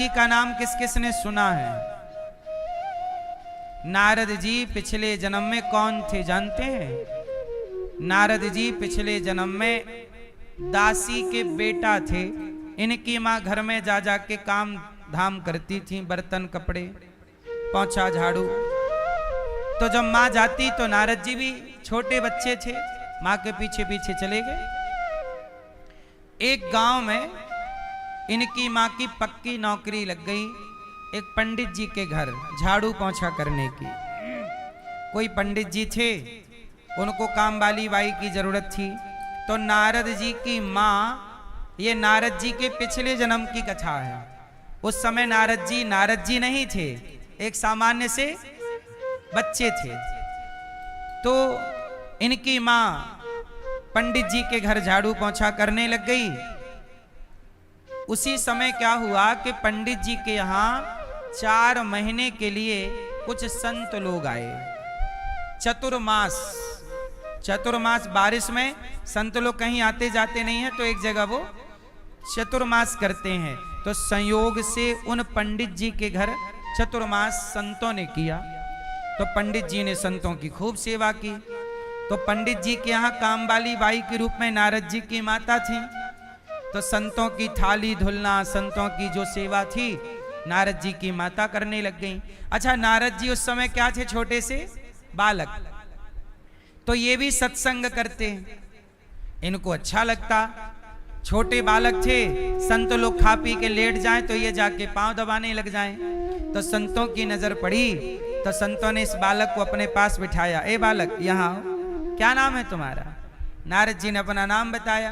जी का नाम किस किस ने सुना है? नारद जी पिछले जन्म में कौन थे जानते हैं? नारद जी पिछले जन्म में दासी के बेटा थे। इनकी माँ घर में जा जा के काम धाम करती थी, बर्तन कपड़े पोंछा झाड़ू। तो जब माँ जाती तो नारद जी भी छोटे बच्चे थे, माँ के पीछे पीछे चले गए। एक गांव में इनकी माँ की पक्की नौकरी लग गई, एक पंडित जी के घर झाड़ू पोंछा करने की। कोई पंडित जी थे, उनको काम वाली बाई की जरूरत थी। तो नारद जी की माँ, ये नारद जी के पिछले जन्म की कथा है। उस समय नारद जी नहीं थे, एक सामान्य से बच्चे थे। तो इनकी माँ पंडित जी के घर झाड़ू पोंछा करने लग गई। उसी समय क्या हुआ कि पंडित जी के यहाँ 4 महीने के लिए कुछ संत लोग आए। चतुर्मास बारिश में संत लोग कहीं आते जाते नहीं है, तो एक जगह वो चतुर्मास करते हैं। तो संयोग से उन पंडित जी के घर चतुर्मास संतों ने किया। तो पंडित जी ने संतों की खूब सेवा की। तो पंडित जी के यहाँ काम वाली बाई के रूप में नारद जी की माता थी। तो संतों की थाली धुलना, संतों की जो सेवा थी, नारद जी की माता करने लग गई। अच्छा, नारद जी उस समय क्या थे? छोटे से बालक। तो ये भी सत्संग करते, इनको अच्छा लगता। छोटे बालक थे, संत लोग खा पी के लेट जाएं तो ये जाके पांव दबाने लग जाएं। तो संतों की नजर पड़ी, तो संतों ने इस बालक को अपने पास बिठाया। ए बालक, यहाँ आओ, क्या नाम है तुम्हारा? नारद जी ने अपना नाम बताया।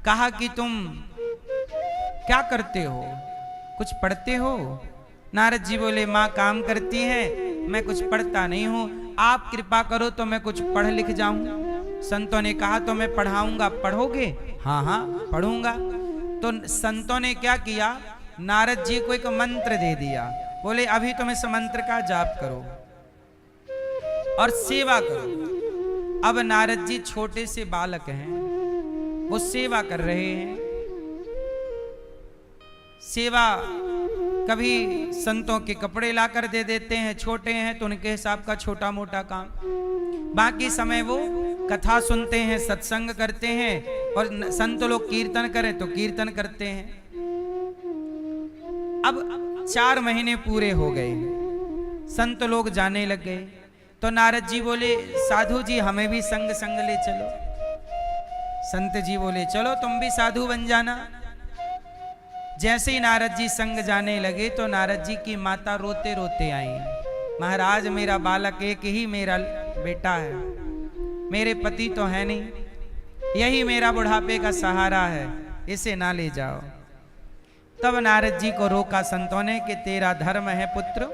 कहा कि तुम क्या करते हो, कुछ पढ़ते हो? नारद जी बोले, माँ काम करती हैं, मैं कुछ पढ़ता नहीं हूँ, आप कृपा करो तो मैं कुछ पढ़ लिख जाऊं। संतों ने कहा तो मैं पढ़ाऊंगा, पढ़ोगे? हाँ हाँ पढ़ूंगा। तो संतों ने क्या किया, नारद जी को एक मंत्र दे दिया। बोले अभी तुम इस मंत्र का जाप करो और सेवा करो। अब नारद जी छोटे से बालक हैं, वो सेवा कर रहे हैं। सेवा कभी संतों के कपड़े लाकर दे देते हैं, छोटे हैं तो उनके हिसाब का छोटा मोटा काम। बाकी समय वो कथा सुनते हैं, सत्संग करते हैं, और संत लोग कीर्तन करें तो कीर्तन करते हैं। अब 4 महीने पूरे हो गए, संत लोग जाने लग गए। तो नारद जी बोले, साधु जी हमें भी संग संग ले चलो। संत जी बोले, चलो तुम भी साधु बन जाना। जैसे ही नारद जी संग जाने लगे तो नारद जी की माता रोते रोते आई। महाराज, मेरा बालक एक ही मेरा बेटा है, मेरे पति तो है नहीं, यही मेरा बुढ़ापे का सहारा है, इसे ना ले जाओ। तब नारद जी को रोका संतों ने कि तेरा धर्म है पुत्र,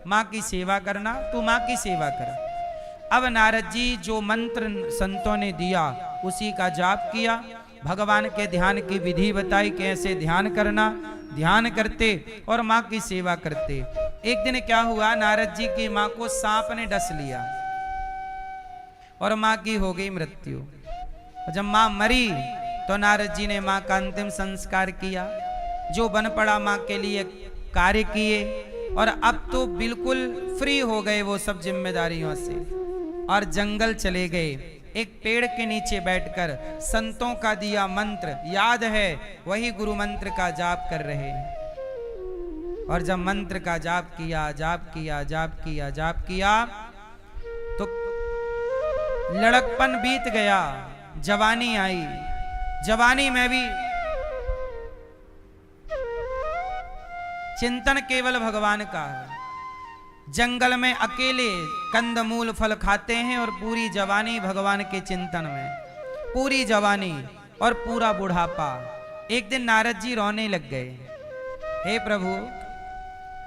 माँ की सेवा करना, तू माँ की सेवा कर। अब नारद जी जो मंत्र संतों ने दिया उसी का जाप किया, भगवान के ध्यान की विधि बताई, कैसे ध्यान करना, ध्यान करते और माँ की सेवा करते। एक दिन क्या हुआ, नारद जी की माँ को सांप ने डस लिया और माँ की हो गई मृत्यु। जब माँ मरी तो नारद जी ने माँ का अंतिम संस्कार किया, जो बन पड़ा माँ के लिए कार्य किए, और अब तो बिल्कुल फ्री हो गए वो सब जिम्मेदारियों से, और जंगल चले गए। एक पेड़ के नीचे बैठकर संतों का दिया मंत्र याद है, वही गुरु मंत्र का जाप कर रहे हैं। और जब मंत्र का जाप किया, जाप किया, जाप किया, जाप किया, तो लड़कपन बीत गया, जवानी आई। जवानी में भी चिंतन केवल भगवान का है। जंगल में अकेले कंदमूल फल खाते हैं और पूरी जवानी भगवान के चिंतन में, पूरी जवानी और पूरा बुढ़ापा। एक दिन नारद जी रोने लग गए, हे प्रभु,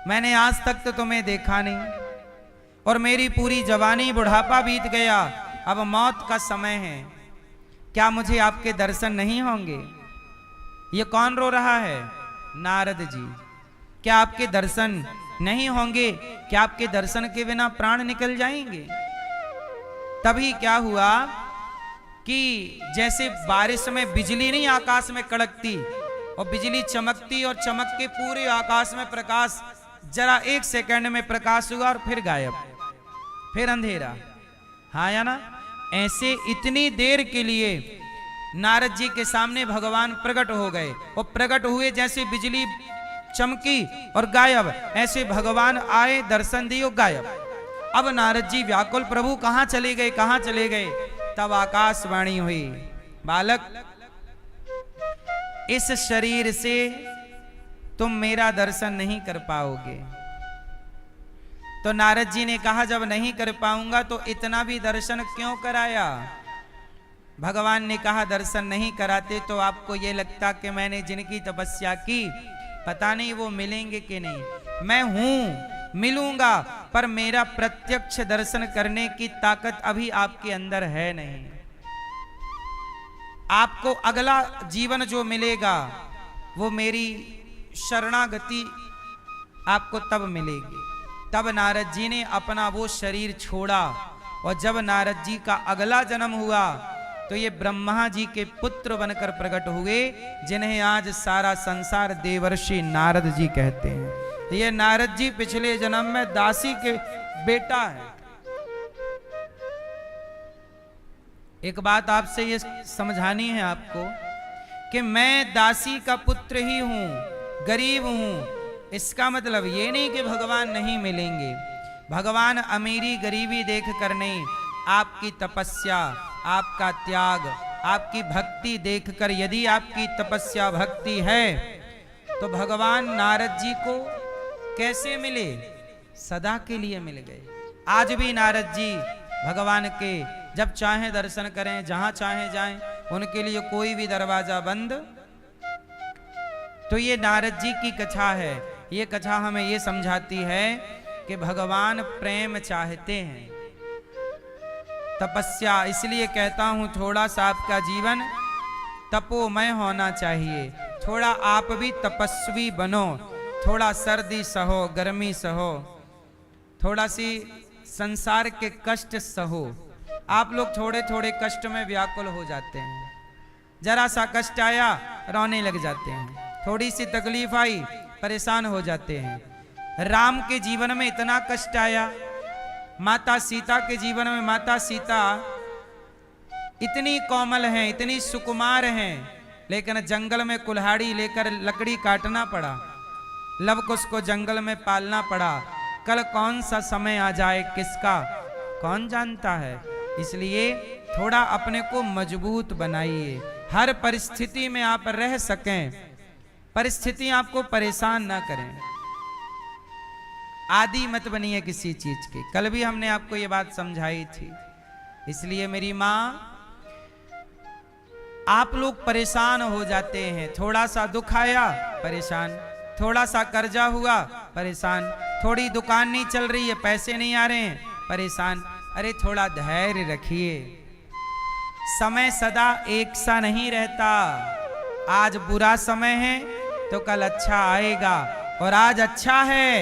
मैंने आज तक तो तुम्हें देखा नहीं, और मेरी पूरी जवानी बुढ़ापा बीत गया, अब मौत का समय है, क्या मुझे आपके दर्शन नहीं होंगे? ये कौन रो रहा है? नारद जी। क्या आपके दर्शन नहीं होंगे? क्या आपके दर्शन के बिना प्राण निकल जाएंगे? तभी क्या हुआ कि जैसे बारिश में बिजली नहीं आकाश में कड़कती, और बिजली चमकती और चमक के पूरे आकाश में प्रकाश, जरा 1 सेकंड में प्रकाश हुआ और फिर गायब, फिर अंधेरा। हाँ या ना? ऐसे इतनी देर के लिए नारद जी के सामने भगवान प्रकट हो गए, और प्रकट हुए जैसे बिजली चमकी और गायब, ऐसे भगवान आए, दर्शन दिए, गायब। अब नारद जी व्याकुल, प्रभु कहां चले गए, कहां चले गए? तब आकाशवाणी हुई, बालक इस शरीर से तुम मेरा दर्शन नहीं कर पाओगे। तो नारद जी ने कहा, जब नहीं कर पाऊंगा तो इतना भी दर्शन क्यों कराया? भगवान ने कहा, दर्शन नहीं कराते तो आपको ये लगता कि मैंने जिनकी तपस्या की पता नहीं वो मिलेंगे कि नहीं। मैं हूं, मिलूंगा, पर मेरा प्रत्यक्ष दर्शन करने की ताकत अभी आपके अंदर है नहीं। आपको अगला जीवन जो मिलेगा वो मेरी शरणागति आपको तब मिलेगी। तब नारद जी ने अपना वो शरीर छोड़ा, और जब नारद जी का अगला जन्म हुआ तो ये ब्रह्मा जी के पुत्र बनकर प्रकट हुए, जिन्हें आज सारा संसार देवर्षि नारद जी कहते हैं। ये नारद जी पिछले जन्म में दासी के बेटा है। एक बात आपसे ये समझानी है आपको कि मैं दासी का पुत्र ही हूं, गरीब हूं। इसका मतलब ये नहीं कि भगवान नहीं मिलेंगे। भगवान अमीरी गरीबी देख कर नहीं, आपकी तपस्या, आपका त्याग, आपकी भक्ति देखकर, यदि आपकी तपस्या भक्ति है तो भगवान नारद जी को कैसे मिले? सदा के लिए मिल गए। आज भी नारद जी भगवान के जब चाहें दर्शन करें, जहां चाहें जाएं, उनके लिए कोई भी दरवाजा बंद। तो ये नारद जी की कथा है। ये कथा हमें ये समझाती है कि भगवान प्रेम चाहते हैं, तपस्या। इसलिए कहता हूं थोड़ा सा आपका जीवन तपोमय होना चाहिए। थोड़ा आप भी तपस्वी बनो, थोड़ा सर्दी सहो, गर्मी सहो, थोड़ा सी संसार के कष्ट सहो। आप लोग थोड़े थोड़े कष्ट में व्याकुल हो जाते हैं। जरा सा कष्ट आया रोने लग जाते हैं, थोड़ी सी तकलीफ आई परेशान हो जाते हैं। राम के जीवन में इतना कष्ट आया, माता सीता के जीवन में माता सीता इतनी कोमल हैं, इतनी सुकुमार हैं, लेकिन जंगल में कुल्हाड़ी लेकर लकड़ी काटना पड़ा, लवकुश को जंगल में पालना पड़ा। कल कौन सा समय आ जाए किसका कौन जानता है। इसलिए थोड़ा अपने को मजबूत बनाइए, हर परिस्थिति में आप रह सकें, परिस्थिति आपको परेशान ना करें। आदि मत बनिए किसी चीज के। कल भी हमने आपको ये बात समझाई थी। इसलिए मेरी माँ, आप लोग परेशान हो जाते हैं, थोड़ा सा दुख आया परेशान, थोड़ा सा कर्जा हुआ परेशान, थोड़ी दुकान नहीं चल रही है, पैसे नहीं आ रहे हैं परेशान। अरे थोड़ा धैर्य रखिए, समय सदा एक सा नहीं रहता। आज बुरा समय है तो कल अच्छा आएगा, और आज अच्छा है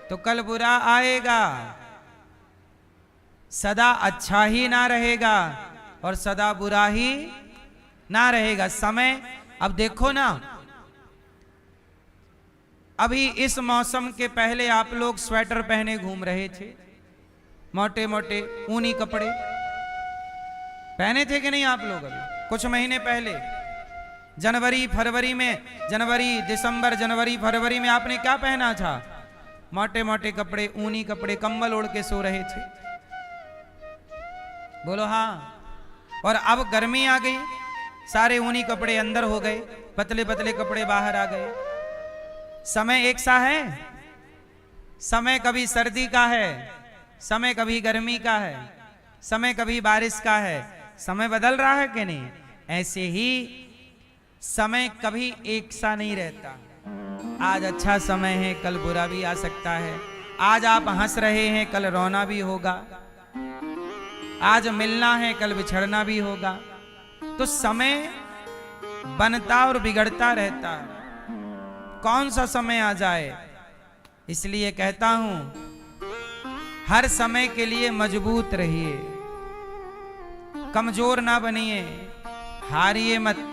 तो कल बुरा आएगा। सदा अच्छा ही ना रहेगा और सदा बुरा ही ना रहेगा। समय, अब देखो ना, अभी इस मौसम के पहले आप लोग स्वेटर पहने घूम रहे थे, मोटे मोटे ऊनी कपड़े पहने थे कि नहीं आप लोग? अभी कुछ महीने पहले जनवरी फरवरी में, जनवरी दिसंबर जनवरी फरवरी में आपने क्या पहना था? मोटे मोटे कपड़े, ऊनी कपड़े, कंबल ओढ़ के सो रहे थे। बोलो हाँ। और अब गर्मी आ गई, सारे ऊनी कपड़े अंदर हो गए, पतले पतले कपड़े बाहर आ गए। समय एक सा है? समय कभी सर्दी का है, समय कभी गर्मी का है, समय कभी बारिश का है। समय बदल रहा है कि नहीं? ऐसे ही समय कभी एक सा नहीं रहता। आज अच्छा समय है, कल बुरा भी आ सकता है। आज आप हंस रहे हैं, कल रोना भी होगा। आज मिलना है, कल बिछड़ना भी होगा। तो समय बनता और बिगड़ता रहता है, कौन सा समय आ जाए। इसलिए कहता हूं, हर समय के लिए मजबूत रहिए, कमजोर ना बनिए, हारिए मत।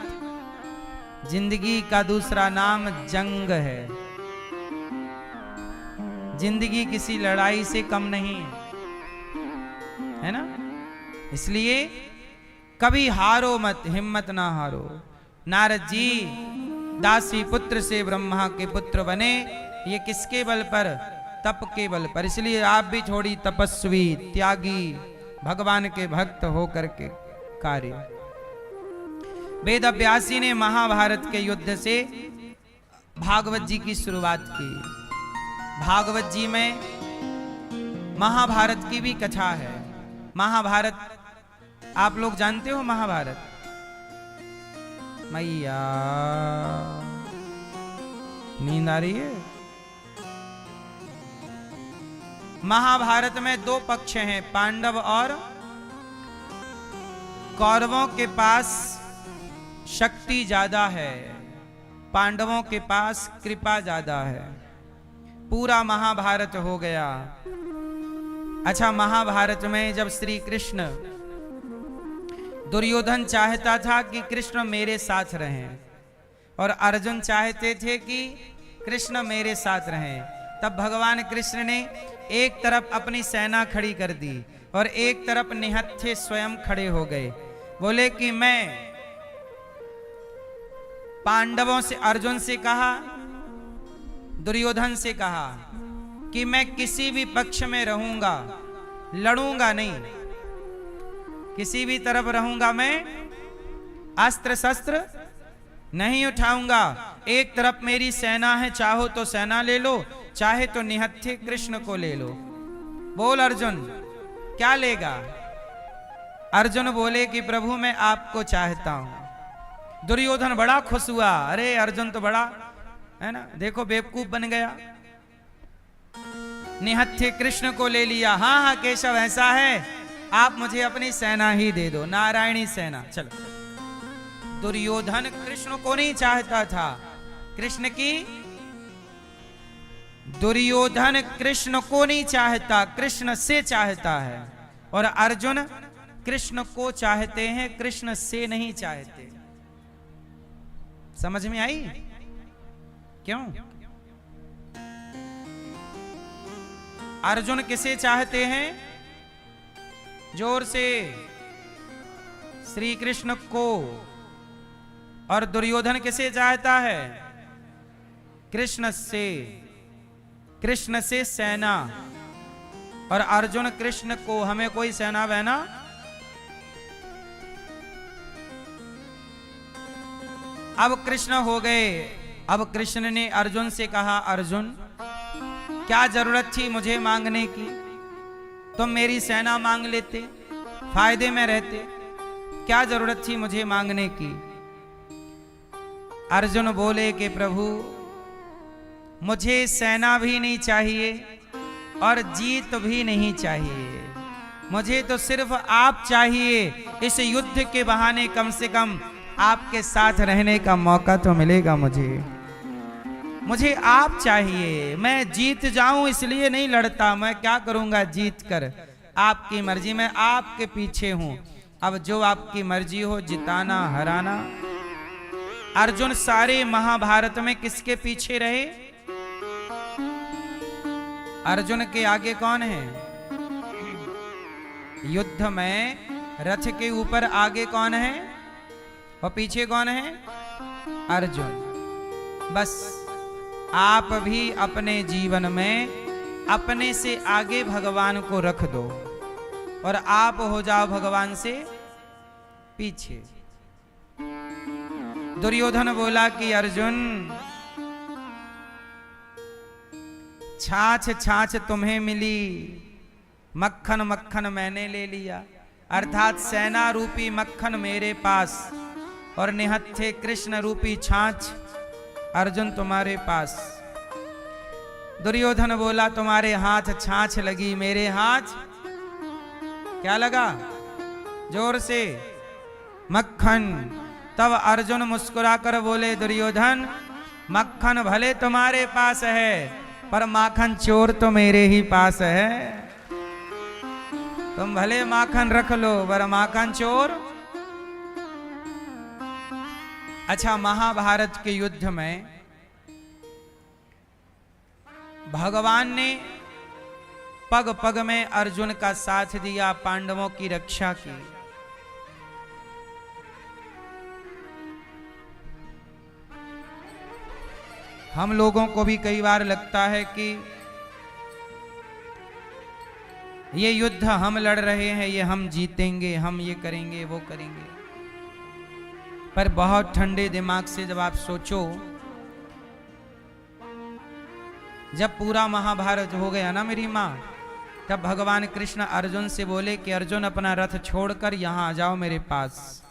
जिंदगी का दूसरा नाम जंग है। जिंदगी किसी लड़ाई से कम नहीं है ना। इसलिए कभी हारो मत, हिम्मत ना हारो। नारद जी दासी पुत्र से ब्रह्मा के पुत्र बने, ये किसके बल पर? तप के बल पर। इसलिए आप भी थोड़ी तपस्वी, त्यागी, भगवान के भक्त होकर के कार्य। वेद व्यासी ने महाभारत के युद्ध से भागवत जी की शुरुआत की। भागवत जी में महाभारत की भी कथा है। महाभारत आप लोग जानते हो? महाभारत मैया नींद आ रही है। महाभारत में दो पक्ष हैं, पांडव और कौरवों के पास शक्ति ज्यादा है, पांडवों के पास कृपा ज्यादा है। पूरा महाभारत हो गया। अच्छा, महाभारत में जब श्री कृष्ण, दुर्योधन चाहता था कि कृष्ण मेरे साथ रहें और अर्जुन चाहते थे कि कृष्ण मेरे साथ रहें, तब भगवान कृष्ण ने एक तरफ अपनी सेना खड़ी कर दी और एक तरफ निहत्थे स्वयं खड़े हो गए। बोले कि मैं पांडवों से, अर्जुन से कहा, दुर्योधन से कहा कि मैं किसी भी पक्ष में रहूंगा, लड़ूंगा नहीं, किसी भी तरफ रहूंगा, मैं अस्त्र शस्त्र नहीं उठाऊंगा। एक तरफ मेरी सेना है, चाहो तो सेना ले लो, चाहे तो निहत्थे कृष्ण को ले लो। बोल अर्जुन, क्या लेगा? अर्जुन बोले कि प्रभु मैं आपको चाहता हूं। दुर्योधन बड़ा खुश हुआ, अरे अर्जुन तो बड़ा है ना, देखो बेवकूफ बन गया, निहत्थे कृष्ण को ले लिया। हाँ हाँ केशव ऐसा है, आप मुझे अपनी सेना ही दे दो, नारायणी सेना। चलो, दुर्योधन कृष्ण को नहीं चाहता था, कृष्ण की, दुर्योधन कृष्ण को नहीं चाहता, कृष्ण से चाहता है। और अर्जुन कृष्ण को चाहते हैं, कृष्ण से नहीं चाहते। समझ में आई? क्यों? अर्जुन किसे चाहते हैं? जोर से, श्री कृष्ण को। और दुर्योधन किसे चाहता है? कृष्ण से, कृष्ण से सेना। और अर्जुन कृष्ण को, हमें कोई सेना बहना। अब कृष्ण हो गए। अब कृष्ण ने अर्जुन से कहा, अर्जुन क्या जरूरत थी मुझे मांगने की? तुम मेरी सेना मांग लेते, फायदे में रहते। क्या जरूरत थी मुझे मांगने की? अर्जुन बोले कि प्रभु मुझे सेना भी नहीं चाहिए और जीत भी नहीं चाहिए, मुझे तो सिर्फ आप चाहिए। इस युद्ध के बहाने कम से कम आपके साथ रहने का मौका तो मिलेगा मुझे आप चाहिए। मैं जीत जाऊं इसलिए नहीं लड़ता, मैं क्या करूंगा जीत कर? आपकी मर्जी, मैं आपके पीछे हूं। अब जो आपकी मर्जी हो, जिताना हराना। अर्जुन सारे महाभारत में किसके पीछे रहे? अर्जुन के आगे कौन है? युद्ध में रथ के ऊपर आगे कौन है और पीछे कौन है? अर्जुन। बस आप भी अपने जीवन में अपने से आगे भगवान को रख दो और आप हो जाओ भगवान से पीछे। दुर्योधन बोला कि अर्जुन छाछ छाछ तुम्हें मिली, मक्खन मक्खन मैंने ले लिया। अर्थात सेना रूपी मक्खन मेरे पास और निहत्थे कृष्ण रूपी छाछ अर्जुन तुम्हारे पास। दुर्योधन बोला तुम्हारे हाथ छाछ लगी, मेरे हाथ क्या लगा? जोर से, मक्खन। तब अर्जुन मुस्कुराकर बोले दुर्योधन मक्खन भले तुम्हारे पास है पर माखन चोर तो मेरे ही पास है। तुम भले माखन रख लो पर माखन चोर अच्छा, महाभारत के युद्ध में भगवान ने पग पग में अर्जुन का साथ दिया, पांडवों की रक्षा की। हम लोगों को भी कई बार लगता है कि ये युद्ध हम लड़ रहे हैं, ये हम जीतेंगे, हम ये करेंगे, वो करेंगे। पर बहुत ठंडे दिमाग से जब आप सोचो, जब पूरा महाभारत हो गया ना मेरी माँ, तब भगवान कृष्ण अर्जुन से बोले कि अर्जुन अपना रथ छोड़कर यहां आ जाओ मेरे पास।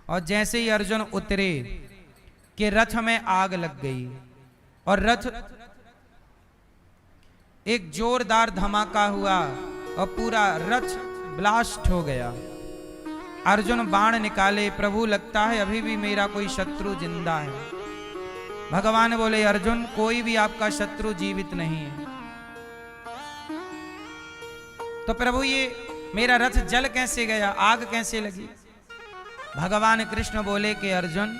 और जैसे ही अर्जुन उतरे कि रथ में आग लग गई और रथ, एक जोरदार धमाका हुआ और पूरा रथ ब्लास्ट हो गया। अर्जुन बाण निकाले, प्रभु लगता है अभी भी मेरा कोई शत्रु जिंदा है। भगवान बोले अर्जुन, कोई भी आपका शत्रु जीवित नहीं है। तो प्रभु ये मेरा रथ जल कैसे गया, आग कैसे लगी? भगवान कृष्ण बोले कि अर्जुन,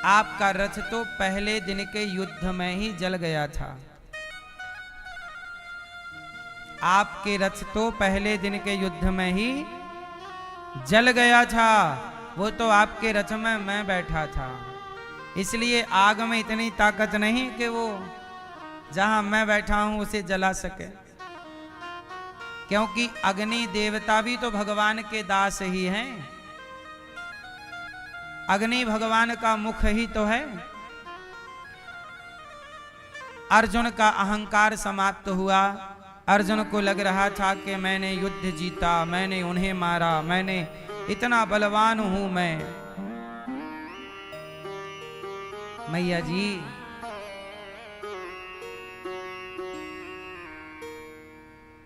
आपका रथ तो पहले दिन के युद्ध में ही जल गया था। आपके रथ तो पहले दिन के युद्ध में ही जल गया था। वो तो आपके रथ में मैं बैठा था, इसलिए आग में इतनी ताकत नहीं कि वो जहां मैं बैठा हूं उसे जला सके। क्योंकि अग्नि देवता भी तो भगवान के दास ही हैं। अग्नि भगवान का मुख ही तो है। अर्जुन का अहंकार समाप्त हुआ। अर्जुन को लग रहा था कि मैंने युद्ध जीता, मैंने उन्हें मारा, मैंने इतना बलवान हूं मैं। मैया जी,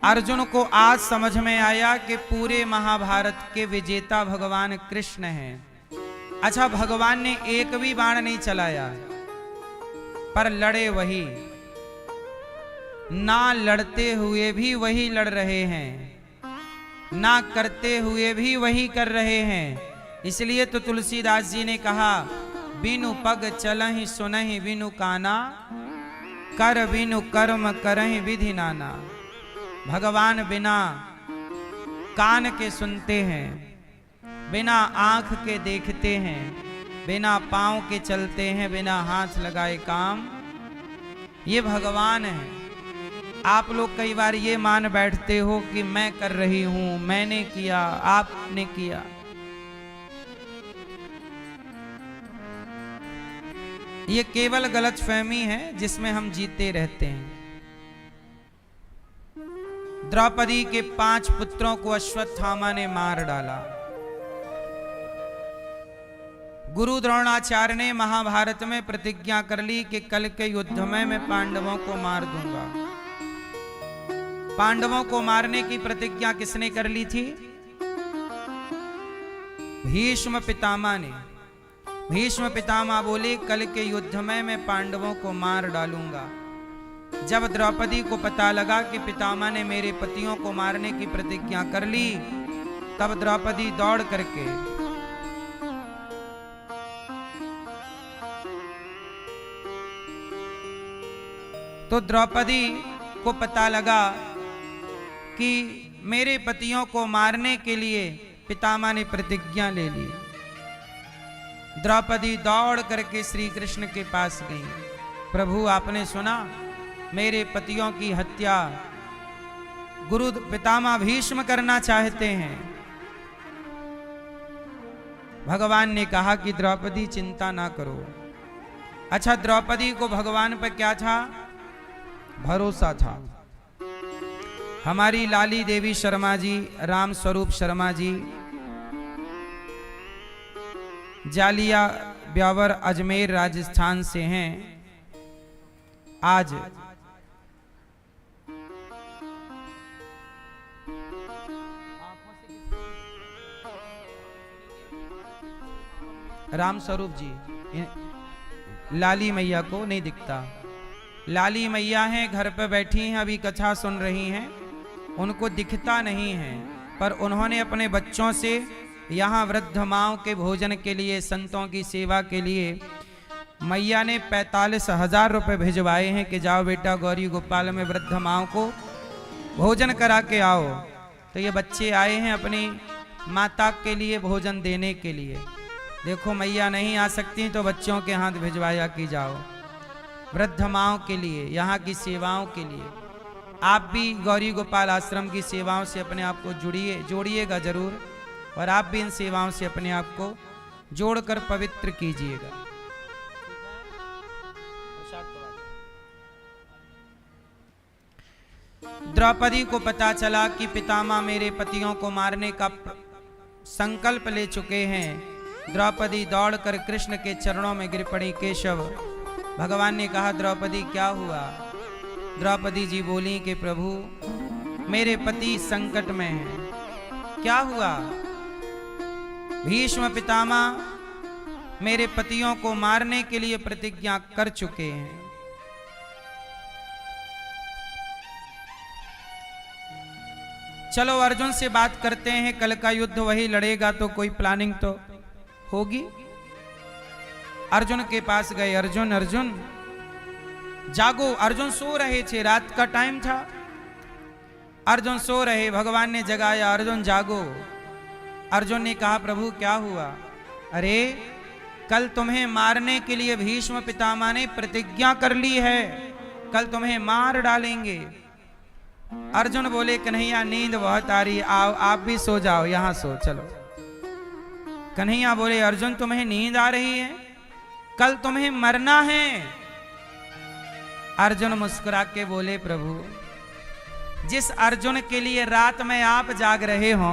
अर्जुन को आज समझ में आया कि पूरे महाभारत के विजेता भगवान कृष्ण हैं। अच्छा, भगवान ने एक भी बाण नहीं चलाया, पर लड़े वही। ना लड़ते हुए भी वही लड़ रहे हैं, ना करते हुए भी वही कर रहे हैं। इसलिए तो तुलसीदास जी ने कहा, बिनु पग चलहि सुनहि बिनु काना, कर बिनु कर्म करहि विधि नाना। भगवान बिना कान के सुनते हैं, बिना आंख के देखते हैं, बिना पांव के चलते हैं, बिना हाथ लगाए काम, ये भगवान है। आप लोग कई बार ये मान बैठते हो कि मैं कर रही हूं, मैंने किया, आपने किया। ये केवल गलतफहमी है जिसमें हम जीते रहते हैं। द्रौपदी के 5 पुत्रों को अश्वत्थामा ने मार डाला। गुरु द्रोणाचार्य ने महाभारत में प्रतिज्ञा कर ली कि कल के युद्ध में मैं पांडवों को मार दूंगा। पांडवों को मारने की प्रतिज्ञा किसने कर ली थी? भीष्म पितामह ने। भीष्म पितामह बोले कल के युद्ध में मैं पांडवों को मार डालूंगा। जब द्रौपदी को पता लगा कि पितामह ने मेरे पतियों को मारने की प्रतिज्ञा कर ली, तब द्रौपदी दौड़ करके तो द्रौपदी को पता लगा कि मेरे पतियों को मारने के लिए पितामह ने प्रतिज्ञा ले ली। द्रौपदी दौड़ करके श्री कृष्ण के पास गई। प्रभु, आपने सुना मेरे पतियों की हत्या गुरु पितामह भीष्म करना चाहते हैं। भगवान ने कहा कि द्रौपदी चिंता ना करो। अच्छा, द्रौपदी को भगवान पर क्या था? भरोसा था। हमारी लाली देवी शर्मा जी, राम स्वरूप शर्मा जी, जालिया ब्यावर अजमेर राजस्थान से हैं। आज राम स्वरूप जी, लाली मैया को नहीं दिखता। लाली मैया हैं, घर पे बैठी हैं, अभी कथा सुन रही हैं, उनको दिखता नहीं है, पर उन्होंने अपने बच्चों से यहाँ वृद्ध माओं के भोजन के लिए, संतों की सेवा के लिए मैया ने 45,000 रुपये भिजवाए हैं कि जाओ बेटा गौरी गोपाल में वृद्ध माओं को भोजन करा के आओ। तो ये बच्चे आए हैं अपनी माता के लिए भोजन देने के लिए। देखो मैया नहीं आ सकती तो बच्चों के हाथ भिजवाया कि जाओ वृद्ध माओं के लिए, यहाँ की सेवाओं के लिए। आप भी गौरी गोपाल आश्रम की सेवाओं से अपने आप को जोड़िएगा जरूर, और आप भी इन सेवाओं से अपने आप को जोड़कर पवित्र कीजिएगा। द्रौपदी को पता चला कि पितामह मेरे पतियों को मारने का संकल्प ले चुके हैं। द्रौपदी दौड़कर कृष्ण के चरणों में गिर पड़ी। केशव, भगवान ने कहा द्रौपदी क्या हुआ? द्रौपदी जी बोली कि प्रभु मेरे पति संकट में हैं। क्या हुआ? भीष्म पितामह मेरे पतियों को मारने के लिए प्रतिज्ञा कर चुके हैं। चलो अर्जुन से बात करते हैं, कल का युद्ध वही लड़ेगा तो कोई प्लानिंग तो होगी। अर्जुन के पास गए। अर्जुन अर्जुन जागो। अर्जुन सो रहे थे, रात का टाइम था। अर्जुन सो रहे, भगवान ने जगाया, अर्जुन जागो। अर्जुन ने कहा प्रभु क्या हुआ? अरे कल तुम्हें मारने के लिए भीष्म पितामह ने प्रतिज्ञा कर ली है, कल तुम्हें मार डालेंगे। अर्जुन बोले कन्हैया नींद बहुत आ रही, आओ आप भी सो जाओ, यहां सो चलो। कन्हैया बोले अर्जुन तुम्हें नींद आ रही है, कल तुम्हें मरना है। अर्जुन मुस्कुरा के बोले प्रभु जिस अर्जुन के लिए रात में आप जाग रहे हो,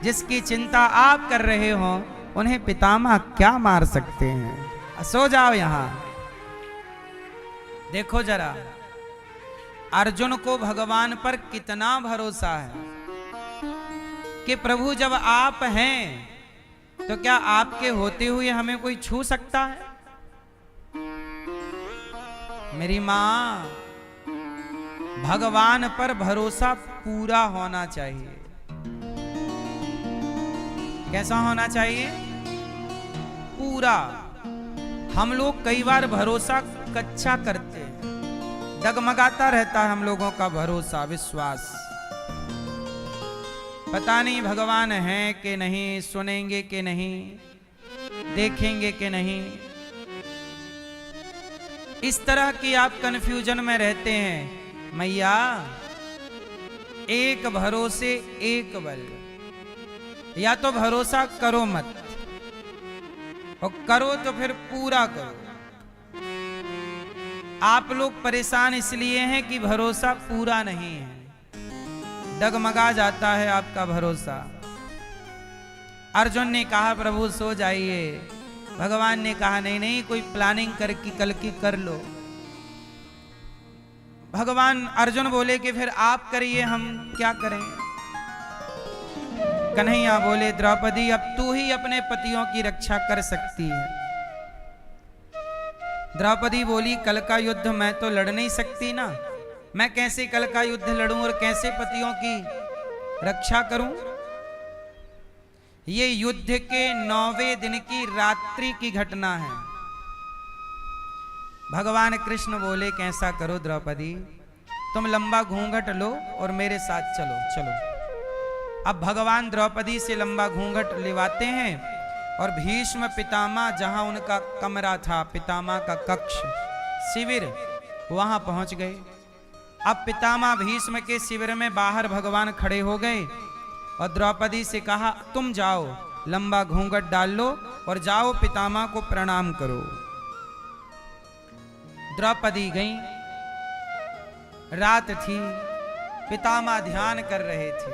जिसकी चिंता आप कर रहे हो, उन्हें पितामह क्या मार सकते हैं? सो जाओ यहां। देखो जरा अर्जुन को भगवान पर कितना भरोसा है कि प्रभु जब आप हैं तो क्या आपके होते हुए हमें कोई छू सकता है? मेरी मां, भगवान पर भरोसा पूरा होना चाहिए। कैसा होना चाहिए? पूरा। हम लोग कई बार भरोसा कच्चा करते हैं, डगमगाता रहता है हम लोगों का भरोसा, विश्वास। पता नहीं भगवान है कि नहीं, सुनेंगे कि नहीं, देखेंगे कि नहीं। इस तरह की आप कंफ्यूजन में रहते हैं। मैया एक भरोसे एक बल, या तो भरोसा करो मत, और करो तो फिर पूरा करो। आप लोग परेशान इसलिए हैं कि भरोसा पूरा नहीं है, डगमगा जाता है आपका भरोसा। अर्जुन ने कहा प्रभु सो जाइए। भगवान ने कहा नहीं नहीं, कोई प्लानिंग करके कल की कर लो। भगवान अर्जुन बोले कि फिर आप करिए, हम क्या करें? कन्हैया बोले द्रौपदी अब तू ही अपने पतियों की रक्षा कर सकती है। द्रौपदी बोली कल का युद्ध मैं तो लड़ नहीं सकती ना, मैं कैसे कल का युद्ध लड़ूं और कैसे पतियों की रक्षा करूं? ये युद्ध के 9वें दिन की रात्रि की घटना है। भगवान कृष्ण बोले कैसा करो द्रौपदी, तुम लंबा घूंघट लो और मेरे साथ चलो। चलो अब भगवान द्रौपदी से लंबा घूंघट लिवाते हैं और भीष्म पितामह, जहां उनका कमरा था, पितामह का कक्ष, शिविर, वहां पहुंच गए। अब पितामह भीष्म के शिविर में बाहर भगवान खड़े हो गए और द्रौपदी से कहा तुम जाओ, लंबा घूंघट डाल लो और जाओ पितामह को प्रणाम करो। द्रौपदी गई। रात थी, पितामह ध्यान कर रहे थे,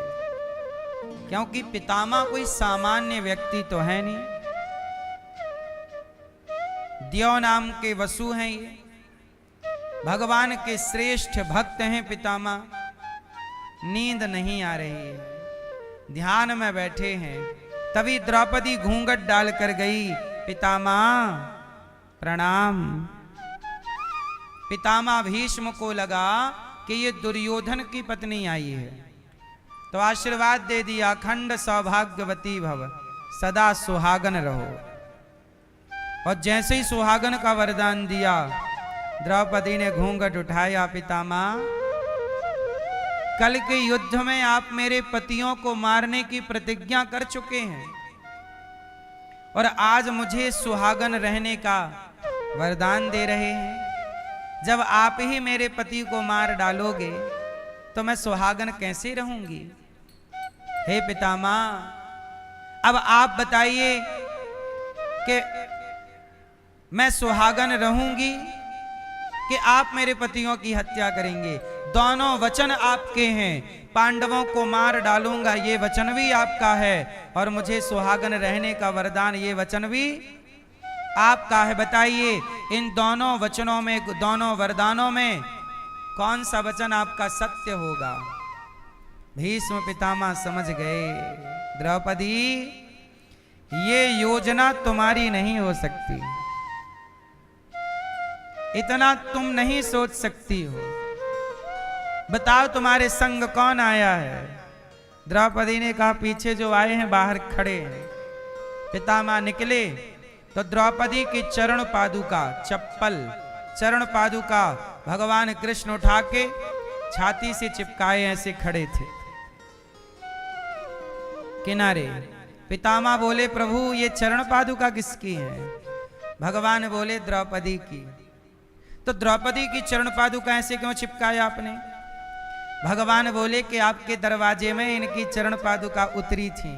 क्योंकि पितामह कोई सामान्य व्यक्ति तो है नहीं, द्यौ नाम के वसु हैं, ये भगवान के श्रेष्ठ भक्त हैं पितामह। नींद नहीं आ रही है, ध्यान में बैठे हैं। तभी द्रौपदी घूंघट डालकर गई, पितामह प्रणाम। पितामह भीष्म को लगा कि ये दुर्योधन की पत्नी आई है, तो आशीर्वाद दे दिया, अखंड सौभाग्यवती भव, सदा सुहागन रहो। और जैसे ही सुहागन का वरदान दिया, द्रौपदी ने घूंघट उठाया। पितामह, कल के युद्ध में आप मेरे पतियों को मारने की प्रतिज्ञा कर चुके हैं और आज मुझे सुहागन रहने का वरदान दे रहे हैं। जब आप ही मेरे पति को मार डालोगे तो मैं सुहागन कैसे रहूंगी? हे पितामह, अब आप बताइए कि मैं सुहागन रहूंगी कि आप मेरे पतियों की हत्या करेंगे? दोनों वचन आपके हैं। पांडवों को मार डालूंगा, ये वचन भी आपका है, और मुझे सुहागन रहने का वरदान, ये वचन भी आपका है। बताइए, इन दोनों वचनों में, दोनों वरदानों में कौन सा वचन आपका सत्य होगा? भीष्म पितामह समझ गए, द्रौपदी, ये योजना तुम्हारी नहीं हो सकती, इतना तुम नहीं सोच सकती हो। बताओ तुम्हारे संग कौन आया है? द्रौपदी ने कहा, पीछे जो आए हैं बाहर खड़े हैं। पितामह निकले तो द्रौपदी की चरण पादुका, चप्पल चरण पादुका भगवान कृष्ण उठा के छाती से चिपकाए ऐसे खड़े थे किनारे। पितामह बोले, प्रभु ये चरण पादुका किसकी है? भगवान बोले, द्रौपदी की। तो द्रौपदी की चरण पादुका ऐसे क्यों चिपकाया आपने? भगवान बोले कि आपके दरवाजे में इनकी चरण पादुका उतरी थी।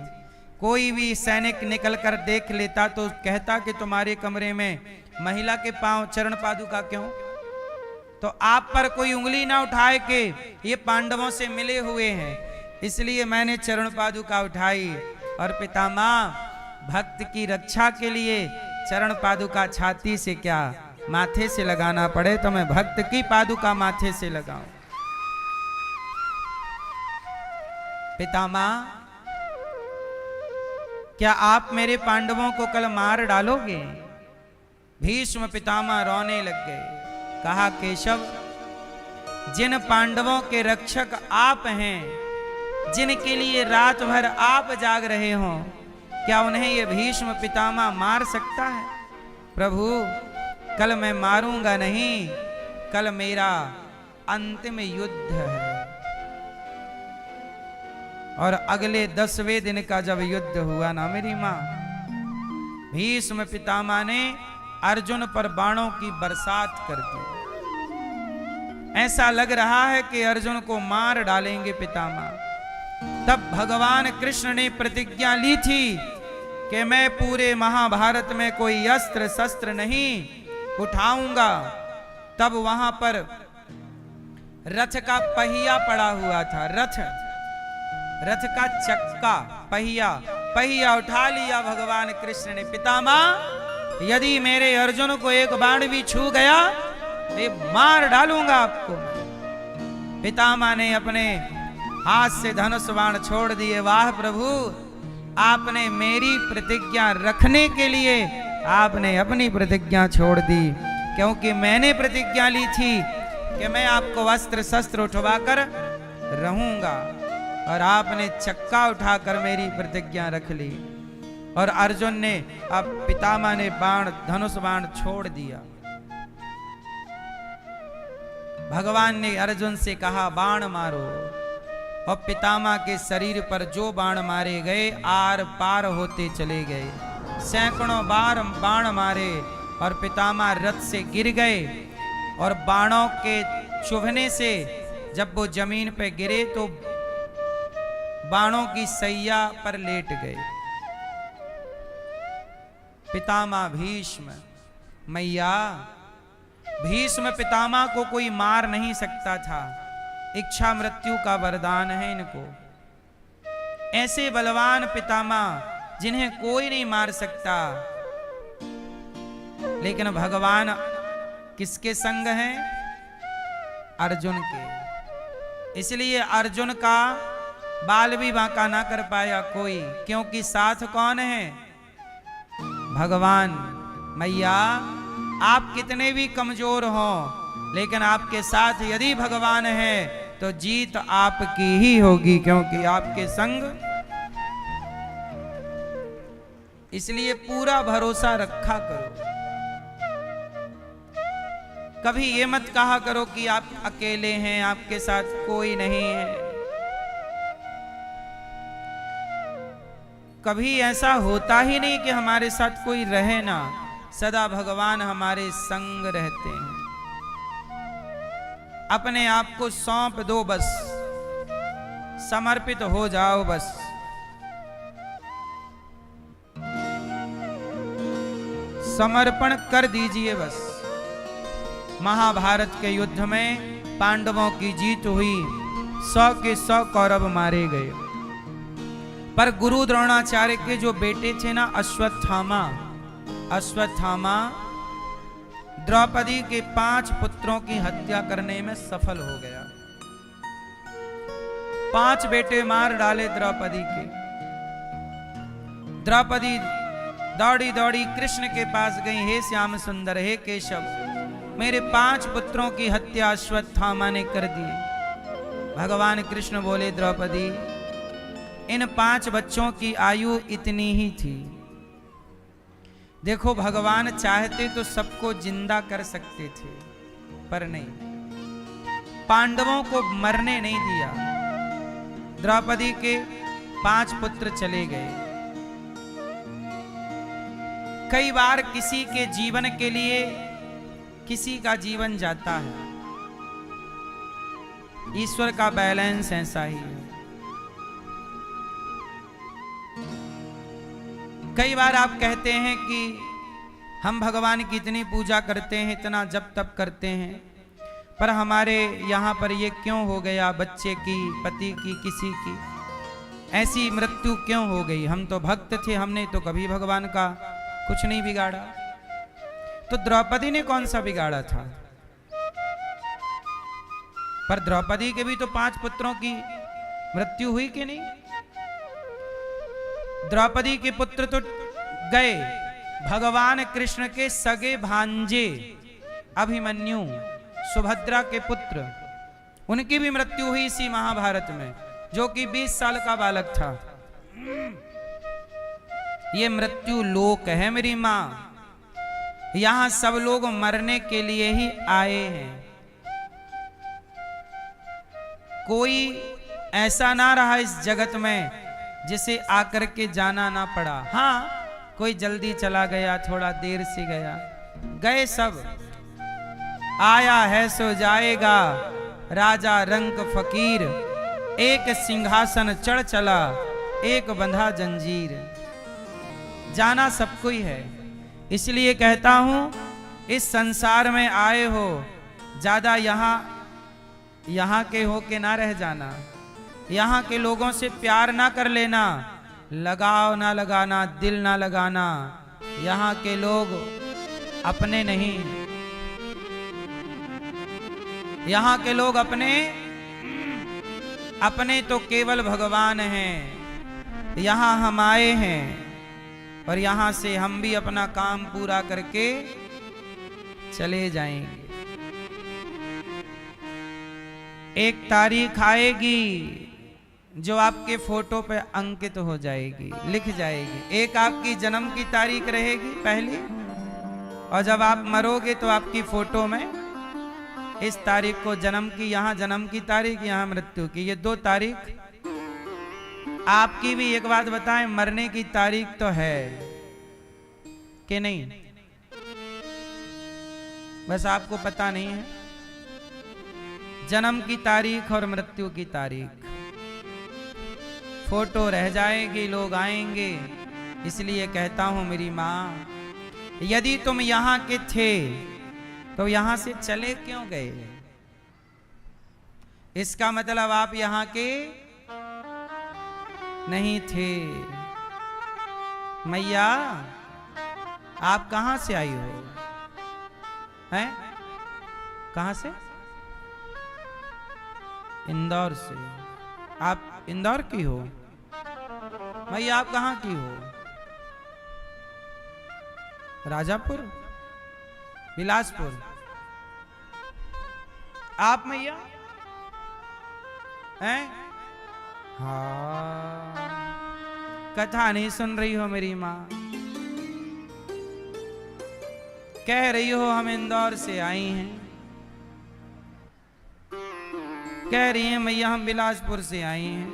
कोई भी सैनिक निकलकर देख लेता तो कहता कि तुम्हारे कमरे में महिला के पांव चरण पादुका क्यों? तो आप पर कोई उंगली ना उठाए कि ये पांडवों से मिले हुए हैं, इसलिए मैंने चरण पादुका उठाई। और पितामह, भक्त की रक्षा के लिए चरण पादुका छाती से क्या माथे से लगाना पड़े तो मैं भक्त की पादुका माथे से लगाऊं। पितामह, क्या आप मेरे पांडवों को कल मार डालोगे? भीष्म पितामह रोने लग गए। कहा, केशव, जिन पांडवों के रक्षक आप हैं, जिनके लिए रात भर आप जाग रहे हो, क्या उन्हें ये भीष्म पितामह मार सकता है? प्रभु, कल मैं मारूंगा नहीं, कल मेरा अंतिम युद्ध है। और अगले 10वें दिन का जब युद्ध हुआ ना मेरी मां, भीष्म पितामह ने अर्जुन पर बाणों की बरसात कर दी। ऐसा लग रहा है कि अर्जुन को मार डालेंगे पितामह। तब भगवान कृष्ण ने प्रतिज्ञा ली थी कि मैं पूरे महाभारत में कोई अस्त्र शस्त्र नहीं उठाऊंगा। तब वहां पर रथ का पहिया पड़ा हुआ था, रथ का चक्का, पहिया उठा लिया भगवान कृष्ण ने। पितामह, यदि मेरे अर्जुन को एक बाण भी छू गया तो मार डालूंगा आपको। पितामह ने अपने हाथ से धनुष बाण छोड़ दिए। वाह प्रभु, आपने मेरी प्रतिज्ञा रखने के लिए आपने अपनी प्रतिज्ञा छोड़ दी, क्योंकि मैंने प्रतिज्ञा ली थी कि मैं आपको अस्त्र शस्त्र उठवाकर रहूंगा, और आपने चक्का उठाकर मेरी प्रतिज्ञा रख ली। और अर्जुन ने, अब पितामह ने बाण, धनुष बाण छोड़ दिया। भगवान ने अर्जुन से कहा, बाण मारो। और पितामह के शरीर पर जो बाण मारे गए, आर पार होते चले गए। सैकड़ों बार बाण मारे और पितामह रथ से गिर गए। और बाणों के चुभने से जब वो जमीन पर गिरे तो बाणों की सैया पर लेट गए। पितामह भीष्म, मैया, भीष्म पितामह को कोई मार नहीं सकता था। इच्छा मृत्यु का वरदान है इनको। ऐसे बलवान पितामह जिन्हें कोई नहीं मार सकता, लेकिन भगवान किसके संग हैं? अर्जुन के। इसलिए अर्जुन का बाल भी बांका ना कर पाया कोई, क्योंकि साथ कौन है? भगवान। मैया, आप कितने भी कमजोर हो, लेकिन आपके साथ यदि भगवान है तो जीत आपकी ही होगी, क्योंकि आपके संग इसलिए पूरा भरोसा रखा करो। कभी ये मत कहा करो कि आप अकेले हैं, आपके साथ कोई नहीं है। कभी ऐसा होता ही नहीं कि हमारे साथ कोई रहे ना, सदा भगवान हमारे संग रहते हैं। अपने आप को सौंप दो बस, समर्पित हो जाओ बस। समर्पण कर दीजिए बस। महाभारत के युद्ध में पांडवों की जीत हुई, 100 के 100 कौरव मारे गए। पर गुरु द्रोणाचार्य के जो बेटे थे ना, अश्वत्थामा द्रौपदी के 5 पुत्रों की हत्या करने में सफल हो गया। 5 बेटे मार डाले द्रौपदी के। द्रौपदी दौड़ी दौड़ी कृष्ण के पास गई, हे श्याम सुंदर, हे केशव, मेरे 5 पुत्रों की हत्या अश्वत्थामा ने कर दी। भगवान कृष्ण बोले, द्रौपदी, इन 5 बच्चों की आयु इतनी ही थी। देखो, भगवान चाहते तो सबको जिंदा कर सकते थे, पर नहीं, पांडवों को मरने नहीं दिया। द्रौपदी के 5 पुत्र चले गए। कई बार किसी के जीवन के लिए किसी का जीवन जाता है। ईश्वर का बैलेंस ऐसा ही है। कई बार आप कहते हैं कि हम भगवान की इतनी पूजा करते हैं, इतना जप तप करते हैं, पर हमारे यहाँ पर ये क्यों हो गया, बच्चे की, पति की, किसी की ऐसी मृत्यु क्यों हो गई? हम तो भक्त थे, हमने तो कभी भगवान का कुछ नहीं बिगाड़ा। तो द्रौपदी ने कौन सा बिगाड़ा था? पर द्रौपदी के भी तो 5 पुत्रों की मृत्यु हुई कि नहीं? द्रौपदी के पुत्र तो गए, भगवान कृष्ण के सगे भांजे अभिमन्यु, सुभद्रा के पुत्र, उनकी भी मृत्यु हुई इसी महाभारत में, जो कि 20 साल का बालक था। ये मृत्यु लोक है मेरी मां, यहां सब लोग मरने के लिए ही आए हैं। कोई ऐसा ना रहा इस जगत में जिसे आकर के जाना ना पड़ा। हाँ, कोई जल्दी चला गया, थोड़ा देर से गया, गए सब। आया है सो जाएगा, राजा रंक फकीर, एक सिंहासन चढ़ चला, एक बंधा जंजीर। जाना सबको ही है। इसलिए कहता हूं, इस संसार में आए हो, ज्यादा यहां के हो के ना रह जाना। यहां के लोगों से प्यार ना कर लेना, लगाव ना लगाना, दिल ना लगाना। यहां के लोग अपने नहीं, यहां के लोग अपने तो केवल भगवान हैं। यहां हम आए हैं और यहां से हम भी अपना काम पूरा करके चले जाएंगे। एक तारीख आएगी जो आपके फोटो पे अंकित हो जाएगी, लिख जाएगी। एक आपकी जन्म की तारीख रहेगी पहली, और जब आप मरोगे तो आपकी फोटो में इस तारीख को, जन्म की, यहां जन्म की तारीख, यहां मृत्यु की, ये 2 तारीख आपकी भी। एक बात बताएं, मरने की तारीख तो है कि नहीं? बस आपको पता नहीं है। जन्म की तारीख और मृत्यु की तारीख, फोटो रह जाएगी, लोग आएंगे। इसलिए कहता हूं मेरी मां, यदि तुम यहां के थे तो यहां से चले क्यों गए? इसका मतलब आप यहां के नहीं थे। मैया, आप कहां से आई हो? हैं? कहां से? इंदौर से। आप इंदौर की हो? मैया, आप कहां की हो? राजापुर, बिलासपुर। आप मैया हैं? हाँ, कथा नहीं सुन रही हो मेरी माँ? कह रही हो हम इंदौर से आई हैं, कह रही हैं मैया हम बिलासपुर से आई हैं।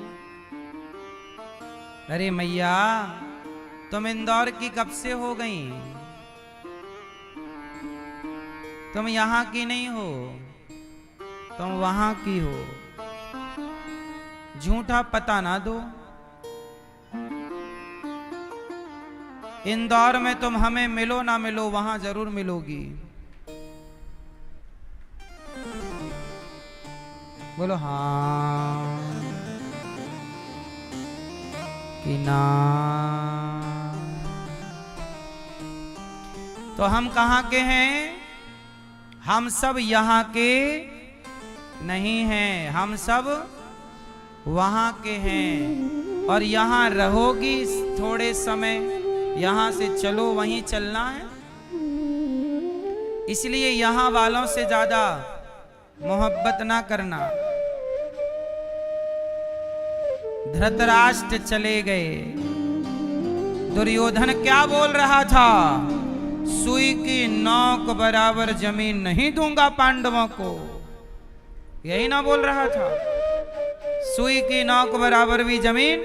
अरे मैया तुम इंदौर की कब से हो गई, तुम यहां की नहीं हो, तुम वहां की हो। झूठा पता ना दो। इंदौर में तुम हमें मिलो ना मिलो, वहां जरूर मिलोगी। बोलो हाँ कि ना। तो हम कहां के हैं? हम सब यहां के नहीं हैं, हम सब वहां के हैं। और यहां रहोगी थोड़े समय, यहां से चलो वहीं चलना है। इसलिए यहां वालों से ज्यादा मोहब्बत ना करना। धृतराष्ट्र चले गए। दुर्योधन क्या बोल रहा था? सुई की नोक बराबर जमीन नहीं दूंगा पांडवों को, यही ना बोल रहा था? सुई की नोक बराबर भी जमीन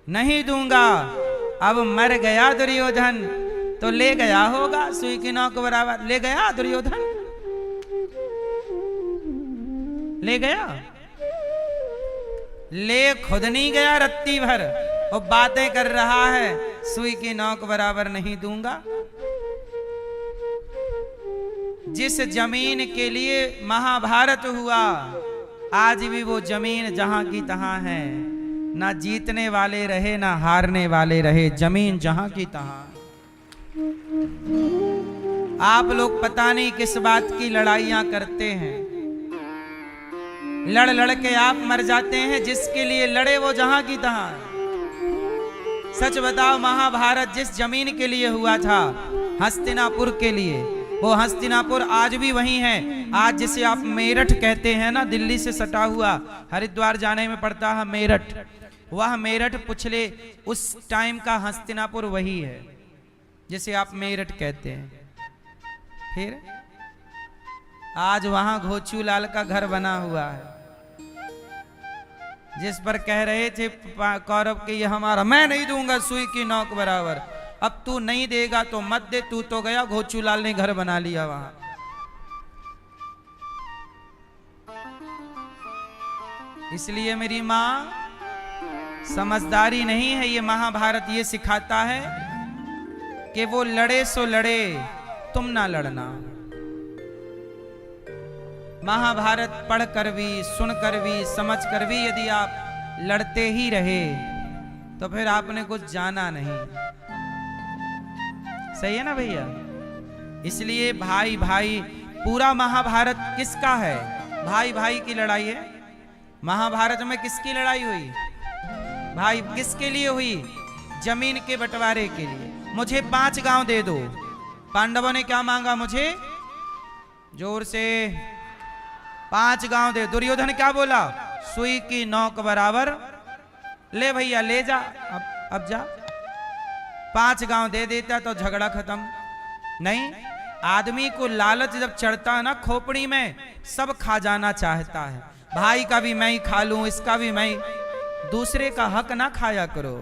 नहीं दूंगा। अब मर गया दुर्योधन तो ले गया होगा सुई की नोक बराबर। ले गया दुर्योधन, ले गया? ले खुद नहीं गया रत्ती भर, वो बातें कर रहा है सुई की नोक बराबर नहीं दूंगा। जिस जमीन के लिए महाभारत हुआ, आज भी वो जमीन जहां की तहां है। ना जीतने वाले रहे ना हारने वाले रहे, जमीन जहां की तहां। आप लोग पता नहीं किस बात की लड़ाइयां करते हैं। लड़ लड़ के आप मर जाते हैं। जिसके लिए लड़े वो जहां की तहां। सच बताओ, महाभारत जिस जमीन के लिए हुआ था, हस्तिनापुर के लिए, वो हस्तिनापुर आज भी वही है। आज जिसे आप मेरठ कहते हैं ना, दिल्ली से सटा हुआ, हरिद्वार जाने में पड़ता है मेरठ, वह मेरठ पिछले उस टाइम का हस्तिनापुर वही है जिसे आप मेरठ कहते हैं। फिर आज वहां घोचू लाल का घर बना हुआ है, जिस पर कह रहे थे कौरव के ये हमारा। मैं नहीं दूंगा सुई की नोक बराबर। अब तू नहीं देगा तो मत दे, तू तो गया। घोचू लाल ने घर बना लिया वहां। इसलिए मेरी मां, समझदारी नहीं है ये महाभारत। ये सिखाता है कि वो लड़े सो लड़े, तुम ना लड़ना। महाभारत पढ़कर भी, सुनकर भी, समझकर भी यदि आप लड़ते ही रहे तो फिर आपने कुछ जाना नहीं। सही है ना भैया? इसलिए भाई भाई, पूरा महाभारत किसका है? भाई भाई की लड़ाई है। महाभारत में किसकी लड़ाई हुई? भाई। किसके लिए हुई? जमीन के बंटवारे के लिए। मुझे 5 गांव दे दो। पांडवों ने क्या मांगा? मुझे जोर से 5 गांव दे। दुर्योधन क्या बोला? सुई की नोक बराबर। ले भैया ले जा, अब जा। 5 गांव दे देता तो झगड़ा खत्म। नहीं, आदमी को लालच जब चढ़ता है ना खोपड़ी में, सब खा जाना चाहता है। भाई का भी मैं ही खा लूं, इसका भी मैं। दूसरे का हक ना खाया करो।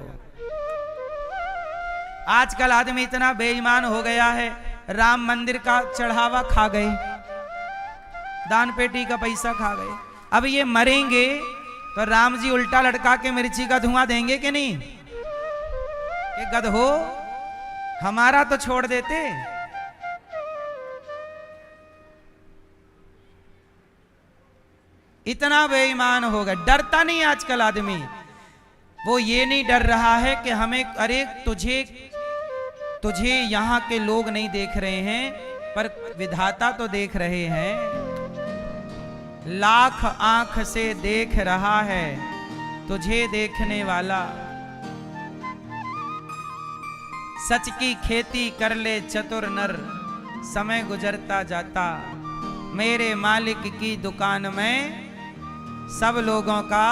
आजकल आदमी इतना बेईमान हो गया है, राम मंदिर का चढ़ावा खा गए, दान पेटी का पैसा खा गए। अब ये मरेंगे तो राम जी उल्टा लटका के मिर्ची का धुआं देंगे कि नहीं? कि गधो, हमारा तो छोड़ देते। इतना बेईमान हो गया। डरता नहीं आजकल आदमी। वो ये नहीं डर रहा है कि हमें, अरे तुझे यहां के लोग नहीं देख रहे हैं, पर विधाता तो देख रहे हैं। लाख आंख से देख रहा है तुझे देखने वाला। सच की खेती कर ले चतुर नर, समय गुजरता जाता। मेरे मालिक की दुकान में सब लोगों का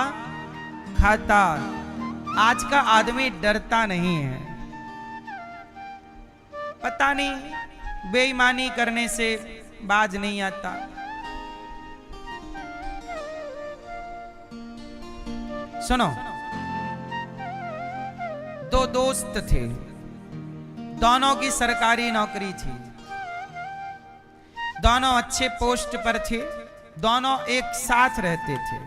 खाता। आज का आदमी डरता नहीं है। पता नहीं बेईमानी करने से बाज नहीं आता। सुनो, दो दोस्त थे, दोनों की सरकारी नौकरी थी, दोनों अच्छे पोस्ट पर थे, दोनों एक साथ रहते थे,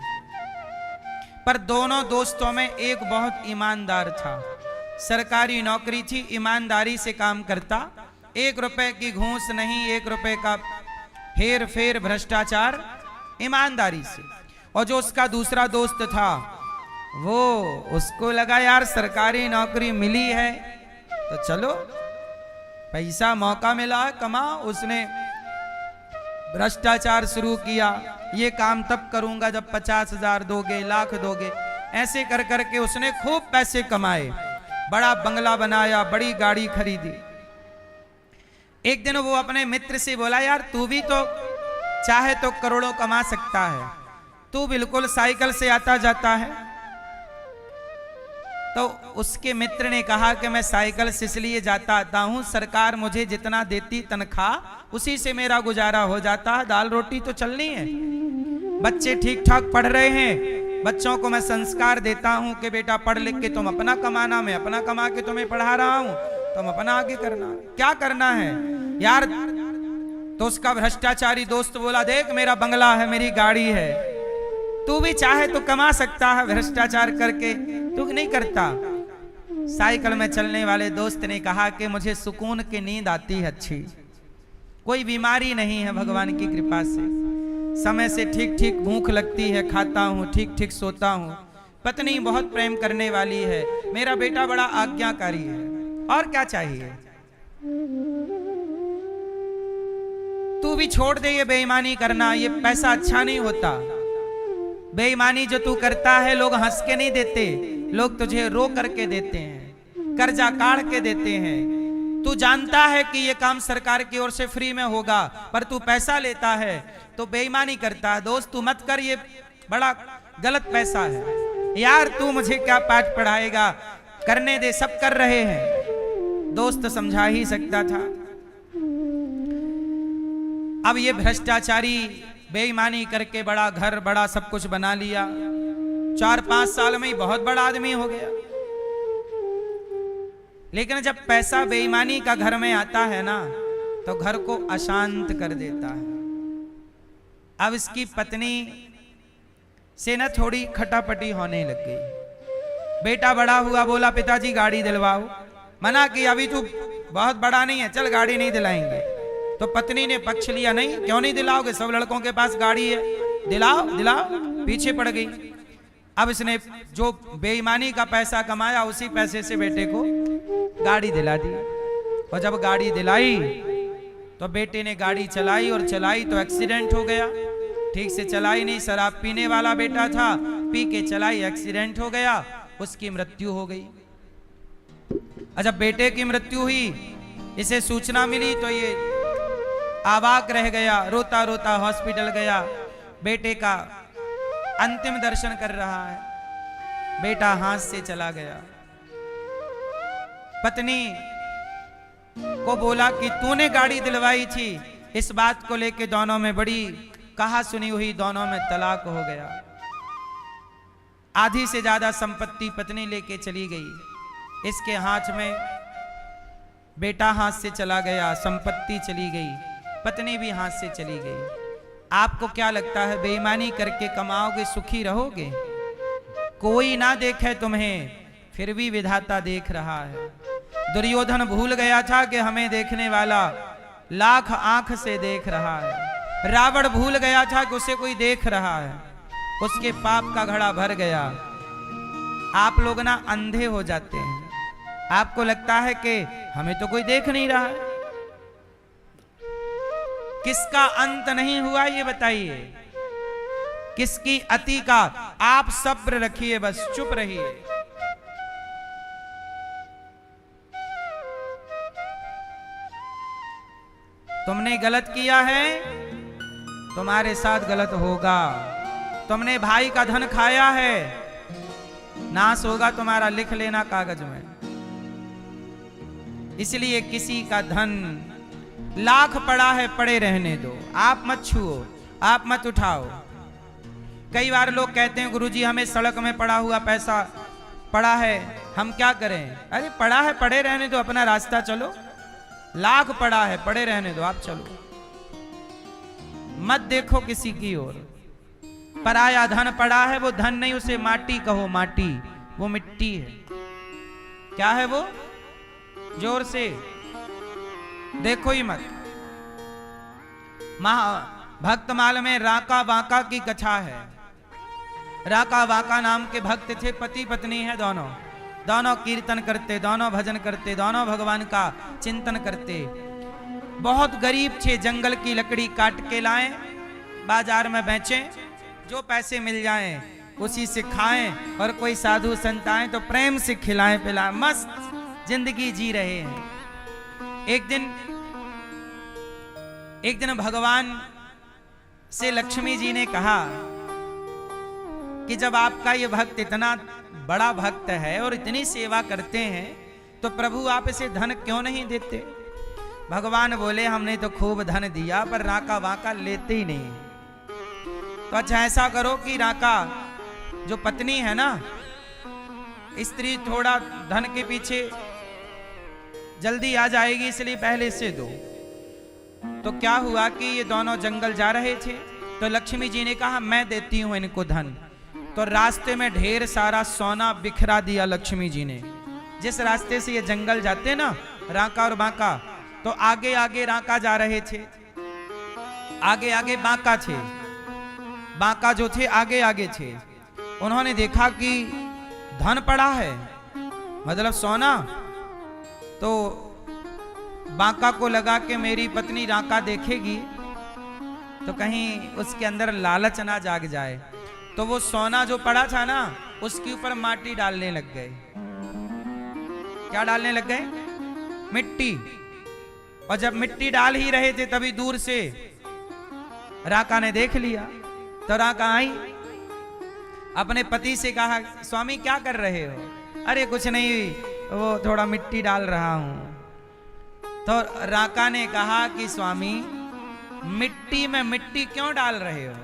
पर दोनों दोस्तों में एक बहुत ईमानदार था। सरकारी नौकरी थी, ईमानदारी से काम करता, 1 रुपए की घूस नहीं, 1 रुपए का हेर फेर भ्रष्टाचार, ईमानदारी से। और जो उसका दूसरा दोस्त था, वो उसको लगा यार सरकारी नौकरी मिली है तो चलो पैसा मौका मिला है कमा, उसने भ्रष्टाचार शुरू किया। ये काम तब करूंगा जब 50,000 दोगे, लाख दोगे, ऐसे कर करके उसने खूब पैसे कमाए, बड़ा बंगला बनाया, बड़ी गाड़ी खरीदी। एक दिन वो अपने मित्र से बोला, यार तू भी तो चाहे तो करोड़ों कमा सकता है, तू बिल्कुल साइकिल से आता जाता है। तो उसके मित्र ने कहा कि मैं साइकिल से इसलिए जाता आता हूं, सरकार मुझे जितना देती तनख्वाह उसी से मेरा गुजारा हो जाता है, दाल रोटी तो चलनी है। बच्चे ठीक ठाक पढ़ रहे हैं, बच्चों को मैं संस्कार देता हूं कि बेटा पढ़ लिख के तुम अपना कमाना, मैं अपना कमा के तुम्हें पढ़ा रहा हूं, तुम अपना आगे करना। क्या करना है यार? तो उसका भ्रष्टाचारी दोस्त बोला, देख मेरा बंगला है, मेरी गाड़ी है, तू भी चाहे तो कमा सकता है भ्रष्टाचार करके, तू नहीं करता। साइकिल में चलने वाले दोस्त ने कहा कि मुझे सुकून की नींद आती है अच्छी, कोई बीमारी नहीं है भगवान की कृपा से, समय से ठीक ठीक भूख लगती है, खाता हूँ, ठीक ठीक सोता हूँ, पत्नी बहुत प्रेम करने वाली है, मेरा बेटा बड़ा आज्ञाकारी है, और क्या चाहिए? तू भी छोड़ दे ये बेईमानी करना, ये पैसा अच्छा नहीं होता। बेईमानी जो तू करता है लोग हंस के नहीं देते, लोग तुझे रो करके देते हैं, कर्जा काढ़ के देते हैं। तू जानता है कि ये काम सरकार की ओर से फ्री में होगा, पर तू पैसा लेता है तो बेईमानी करता है। दोस्त तू मत कर, ये बड़ा गलत पैसा है। यार तू मुझे क्या पाठ पढ़ाएगा, करने दे, सब कर रहे हैं। दोस्त समझा ही सकता था। अब ये भ्रष्टाचारी बेईमानी करके बड़ा घर, बड़ा सब कुछ बना लिया, 4-5 साल में ही बहुत बड़ा आदमी हो गया। लेकिन जब पैसा बेईमानी का घर में आता है ना, तो घर को अशांत कर देता है। अब इसकी पत्नी से न थोड़ी खटापटी होने लग गई। बेटा बड़ा हुआ, बोला पिताजी गाड़ी दिलवाओ, मना किया अभी तू बहुत बड़ा नहीं है, चल गाड़ी नहीं दिलाएंगे। तो पत्नी ने पक्ष लिया, नहीं क्यों नहीं दिलाओगे, सब लड़कों के पास गाड़ी है, दिलाओ दिलाओ, पीछे पड़ गई। अब इसने जो बेईमानी का पैसा कमाया उसी पैसे से बेटे को गाड़ी दिला दी। और जब गाड़ी दिलाई तो बेटे ने गाड़ी चलाई और चलाई तो एक्सीडेंट हो गया। ठीक से चलाई नहीं, शराब पीने वाला बेटा था, पी के चलाई, एक्सीडेंट हो गया, उसकी मृत्यु हो गई। जब बेटे की मृत्यु हुई, इसे सूचना मिली तो ये आवाक रह गया, रोता रोता हॉस्पिटल गया, बेटे का अंतिम दर्शन कर रहा है, बेटा हाथ से चला गया। पत्नी को बोला कि तूने गाड़ी दिलवाई थी। इस बात को लेके दोनों में बड़ी कहा सुनी हुई, दोनों में तलाक हो गया। आधी से ज्यादा संपत्ति पत्नी लेके चली गई, इसके हाथ में बेटा हाथ से चला गया, संपत्ति चली गई, पत्नी भी हाथ से चली गई। आपको क्या लगता है बेईमानी करके कमाओगे, सुखी रहोगे? कोई ना देखे तुम्हें, फिर भी विधाता देख रहा है। दुर्योधन भूल गया था कि हमें देखने वाला लाख आंख से देख रहा है। रावण भूल गया था कि उसे कोई देख रहा है, उसके पाप का घड़ा भर गया। आप लोग ना अंधे हो जाते हैं, आपको लगता है कि हमें तो कोई देख नहीं रहा है। किसका अंत नहीं हुआ ये बताइए, किसकी अति का? आप सब्र रखिए, बस चुप रहिए। तुमने गलत किया है, तुम्हारे साथ गलत होगा। तुमने भाई का धन खाया है, नाश होगा तुम्हारा, लिख लेना कागज में। इसलिए किसी का धन लाख पड़ा है पड़े रहने दो, आप मत छुओ, आप मत उठाओ। कई बार लोग कहते हैं गुरुजी हमें सड़क में पड़ा हुआ पैसा पड़ा है, हम क्या करें? अरे पड़ा है पड़े रहने दो, अपना रास्ता चलो। लाख पड़ा है पड़े रहने दो, आप चलो, मत देखो किसी की ओर। पराया धन पड़ा है, वो धन नहीं, उसे माटी कहो, माटी, वो मिट्टी है। क्या है वो? जोर से देखो ही मत। भक्तमाल में राका वाका की कथा है। राका वाका नाम के भक्त थे, पति पत्नी है दोनों, दोनों कीर्तन करते, दोनों भजन करते, दोनों भगवान का चिंतन करते। बहुत गरीब थे, जंगल की लकड़ी काट के लाएं, बाजार में बेचें, जो पैसे मिल जाएं उसी से खाएं, और कोई साधु संत आए तो प्रेम से खिलाएं पिलाएं, मस्त जिंदगी जी रहे हैं। एक दिन भगवान से लक्ष्मी जी ने कहा कि जब आपका ये भक्त इतना बड़ा भक्त है और इतनी सेवा करते हैं, तो प्रभु आप इसे धन क्यों नहीं देते? भगवान बोले हमने तो खूब धन दिया, पर राका वाका लेते ही नहीं। तो अच्छा ऐसा करो कि राका जो पत्नी है ना, स्त्री थोड़ा धन के पीछे जल्दी आ जाएगी, इसलिए पहले से दो। तो क्या हुआ कि ये दोनों जंगल जा रहे थे, तो लक्ष्मी जी ने कहा मैं देती हूं इनको धन। तो रास्ते में ढेर सारा सोना बिखरा दिया लक्ष्मी जी ने। जिस रास्ते से ये जंगल जाते ना, राका और बांका, तो आगे आगे राका जा रहे थे, आगे आगे बांका थे, बांका जो थे आगे आगे थे। उन्होंने देखा कि धन पड़ा है, मतलब सोना। तो बांका को लगा कि मेरी पत्नी राका देखेगी तो कहीं उसके अंदर लालच ना जाग जाए, तो वो सोना जो पड़ा था ना, उसके ऊपर माटी डालने लग गए। क्या डालने लग गए? मिट्टी। और जब मिट्टी डाल ही रहे थे, तभी दूर से राका ने देख लिया। तो राका आई, अपने पति से कहा स्वामी क्या कर रहे हो? अरे कुछ नहीं, वो थोड़ा मिट्टी डाल रहा हूं। तो राका ने कहा कि स्वामी मिट्टी में मिट्टी क्यों डाल रहे हो?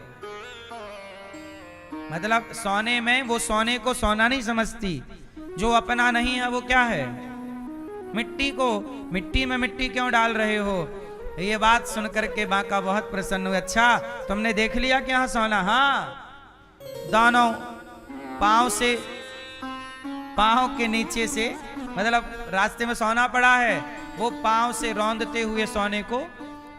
मतलब सोने में, वो सोने को सोना नहीं समझती, जो अपना नहीं है वो क्या है? मिट्टी को। मिट्टी में मिट्टी क्यों डाल रहे हो? ये बात सुनकर के बांका बहुत प्रसन्न हुए। अच्छा तुमने देख लिया कि यहाँ सोना? हाँ, दोनों पांव से, पांव के नीचे से, मतलब रास्ते में सोना पड़ा है, वो पांव से रौंदते हुए सोने को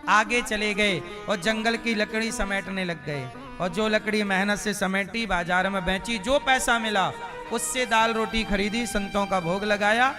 आगे चले गए और जंगल की लकड़ी समेटने लग गए। और जो लकड़ी मेहनत से समेटी, बाजार में बेची, जो पैसा मिला उससे दाल रोटी खरीदी, संतों का भोग लगाया